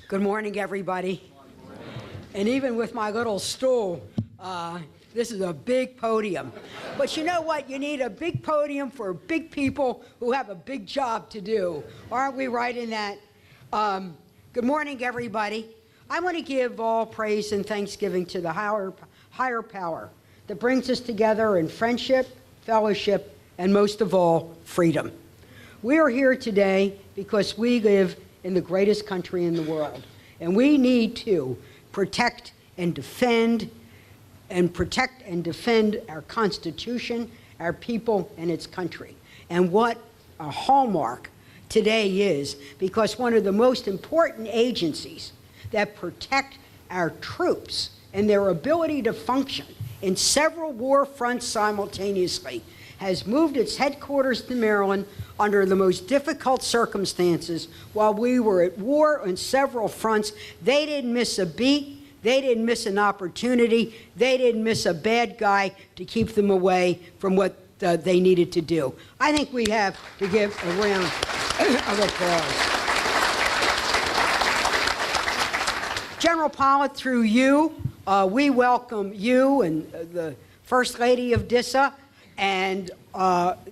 Good morning, everybody. And even with my little stool, this is a big podium. But you know what? You need a big podium for big people who have a big job to do. Aren't we right in that? Good morning, everybody. I want to give all praise and thanksgiving to the higher power that brings us together in friendship, fellowship, and most of all, freedom. We are here today because we live in the greatest country in the world, and we need to protect and defend our Constitution, our people, and its country. And what a hallmark today is, because one of the most important agencies that protect our troops and their ability to function in several war fronts simultaneously has moved its headquarters to Maryland under the most difficult circumstances while we were at war on several fronts. They didn't miss a beat. They didn't miss an opportunity. They didn't miss a bad guy to keep them away from what they needed to do. I think we have to give a round of applause. General Pollitt, through you, we welcome you and the First Lady of DISA and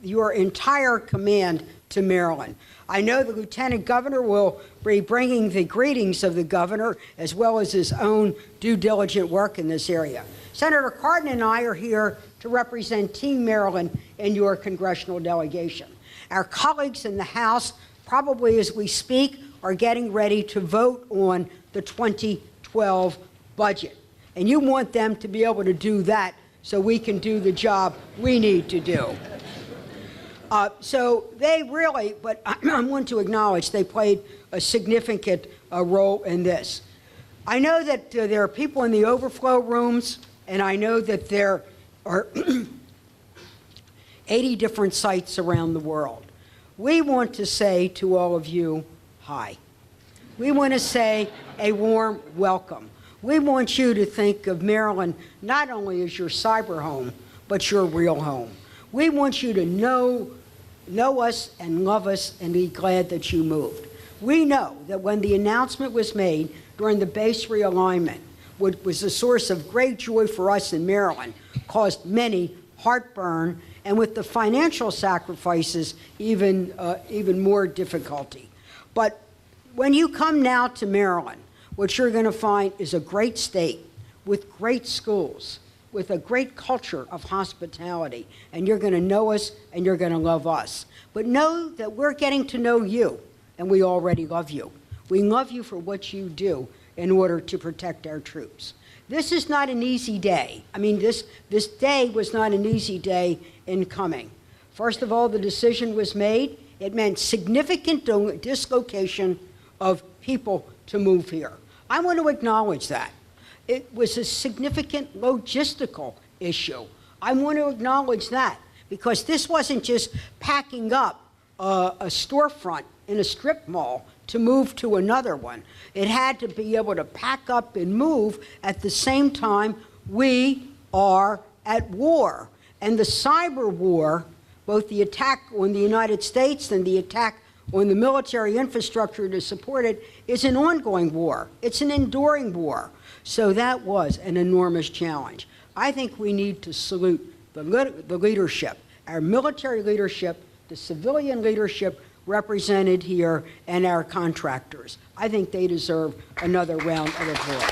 your entire command to Maryland. I know the Lieutenant Governor will be bringing the greetings of the Governor as well as his own due diligent work in this area. Senator Cardin and I are here to represent Team Maryland in your congressional delegation. Our colleagues in the House, probably as we speak, are getting ready to vote on the 2012 budget. And you want them to be able to do that so we can do the job we need to do. So they really, but I want to acknowledge they played a significant role in this. I know that there are people in the overflow rooms, and I know that there are 80 different sites around the world. We want to say to all of you, hi. We want to say a warm welcome. We want you to think of Maryland not only as your cyber home, but your real home. We want you to know us and love us and be glad that you moved. We know that when the announcement was made during the base realignment, which was a source of great joy for us in Maryland, caused many heartburn, and with the financial sacrifices, even more difficulty. But when you come now to Maryland, what you're going to find is a great state with great schools, with a great culture of hospitality, and you're going to know us and you're going to love us. But know that we're getting to know you, and we already love you. We love you for what you do in order to protect our troops. This is not an easy day. I mean, this day was not an easy day in coming. First of all, the decision was made. It meant significant dislocation of people to move here. I want to acknowledge that. It was a significant logistical issue. I want to acknowledge that because this wasn't just packing up a storefront in a strip mall to move to another one. It had to be able to pack up and move at the same time we are at war. And the cyber war, both the attack on the United States and the attack on the military infrastructure to support it, is an ongoing war. It's an enduring war. So that was an enormous challenge. I think we need to salute the leadership, our military leadership, the civilian leadership represented here, and our contractors. I think they deserve another round of applause.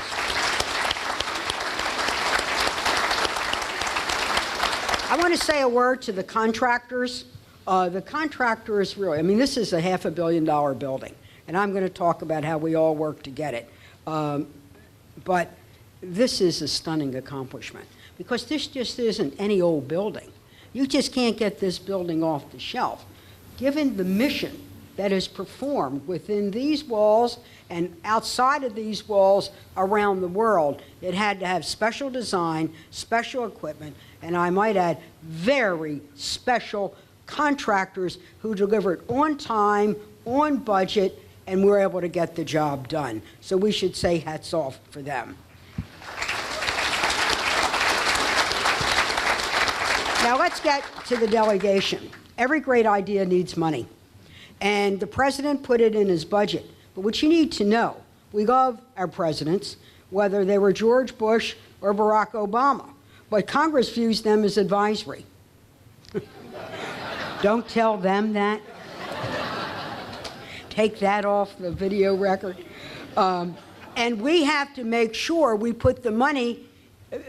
I want to say a word to the contractors. The contractors really, I mean, this is a $500 million building, and I'm going to talk about how we all work to get it. But this is a stunning accomplishment because this just isn't any old building. You just can't get this building off the shelf. Given the mission that is performed within these walls and outside of these walls around the world, it had to have special design, special equipment, and I might add, very special contractors who delivered on time, on budget, and were able to get the job done. So we should say hats off for them. Now let's get to the delegation. Every great idea needs money. And the president put it in his budget. But what you need to know, We love our presidents, whether they were George Bush or Barack Obama, but Congress views them as advisory. Don't tell them that. Take that off the video record. And we have to make sure we put the money,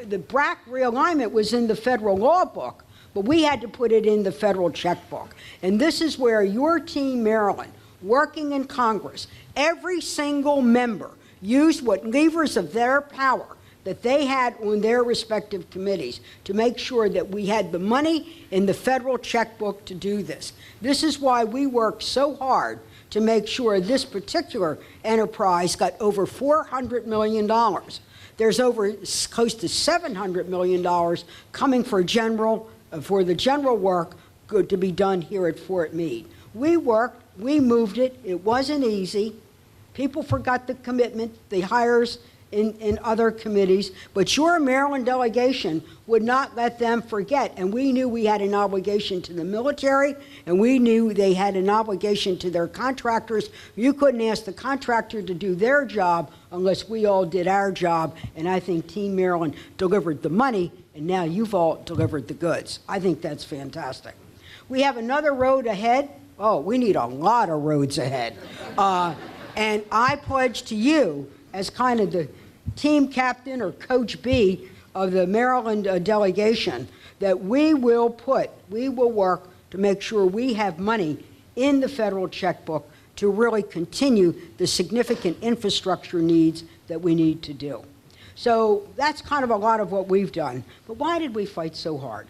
the BRAC realignment was in the federal law book, but we had to put it in the federal checkbook. And this is where your team, Maryland, working in Congress, every single member used what levers of their power that they had on their respective committees to make sure that we had the money in the federal checkbook to do this. This is why we worked so hard to make sure this particular enterprise got over $400 million. There's over close to $700 million coming for the general work good to be done here at Fort Meade. We worked, we moved it, it wasn't easy. People forgot the commitment, the hires in other committees, but your Maryland delegation would not let them forget. And we knew we had an obligation to the military, and we knew they had an obligation to their contractors. You couldn't ask the contractor to do their job unless we all did our job, and I think Team Maryland delivered the money, and now you've all delivered the goods. I think that's fantastic. We have another road ahead. Oh, we need a lot of roads ahead. And I pledge to you, as kind of the team captain or Coach B of the Maryland delegation, that we will work to make sure we have money in the federal checkbook to really continue the significant infrastructure needs that we need to do. So that's kind of a lot of what we've done. But why did we fight so hard?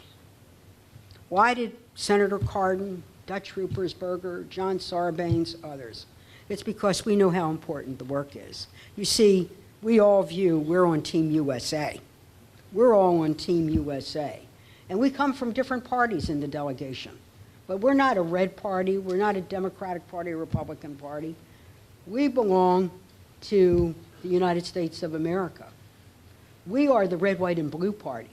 Why did Senator Cardin, Dutch Ruppersberger, John Sarbanes, others? It's because we know how important the work is. You see, we all view we're on Team USA. We're all on Team USA. And we come from different parties in the delegation. But we're not a red party. We're not a Democratic Party or Republican Party. We belong to the United States of America. We are the red, white, and blue party.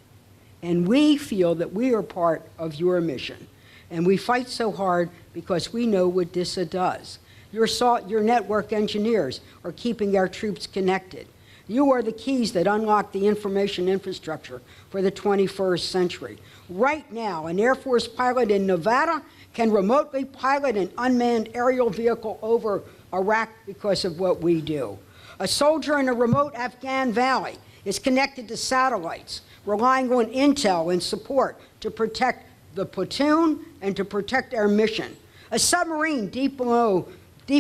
And we feel that we are part of your mission. And we fight so hard because we know what DISA does. Your network engineers are keeping our troops connected. You are the keys that unlock the information infrastructure for the 21st century. Right now, an Air Force pilot in Nevada can remotely pilot an unmanned aerial vehicle over Iraq because of what we do. A soldier in a remote Afghan valley is connected to satellites, relying on intel and support to protect the platoon and to protect our mission. A submarine deep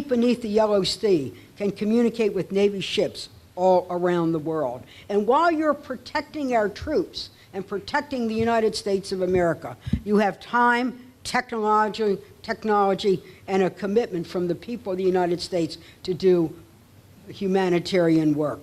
beneath the Yellow Sea can communicate with Navy ships all around the world. And while you're protecting our troops and protecting the United States of America, you have time, technology, and a commitment from the people of the United States to do humanitarian work.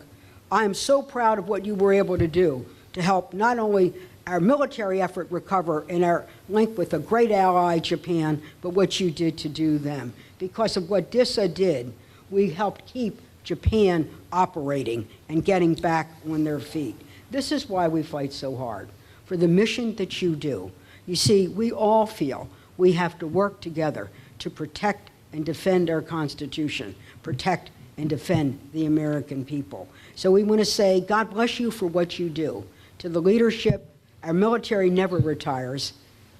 I am so proud of what you were able to do to help not only our military effort recover and our link with a great ally, Japan, but what you did to do them. Because of what DISA did, we helped keep Japan operating and getting back on their feet. This is why we fight so hard, for the mission that you do. You see, we all feel we have to work together to protect and defend our Constitution, protect and defend the American people. So we want to say, God bless you for what you do. To the leadership, our military never retires.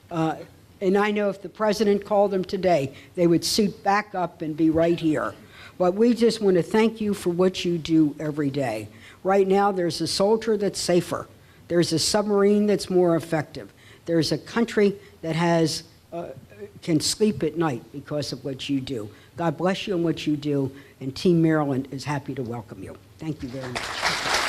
And I know if the president called them today, they would suit back up and be right here. But we just want to thank you for what you do every day. Right now, there's a soldier that's safer. There's a submarine that's more effective. There's a country that can sleep at night because of what you do. God bless you and what you do, and Team Maryland is happy to welcome you. Thank you very much.